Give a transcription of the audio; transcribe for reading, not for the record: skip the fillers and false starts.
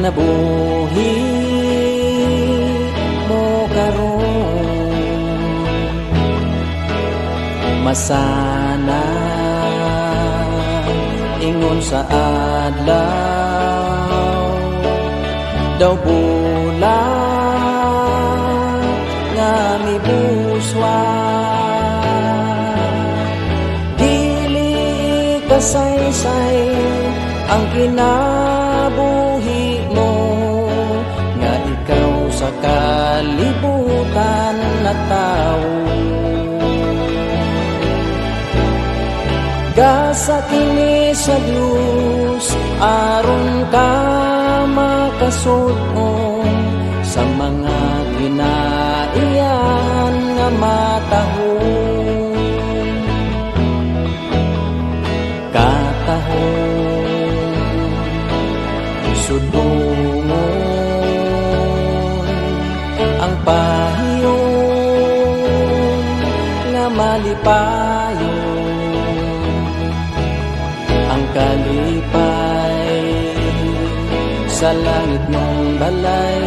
nabuhi mo karon. Masana ingon sa adlaw daw bulan nga mibuswa. Dili kasaysay ang kinabuhi mo, nga ikaw sa kalibutan na tao. Gasa kini sa Diyos aron ka makasugon sa mga kinaiyan nga matahon. Katahon sudungon ang pahiyon nga malipayon. Ang kalipay sa langit mong balay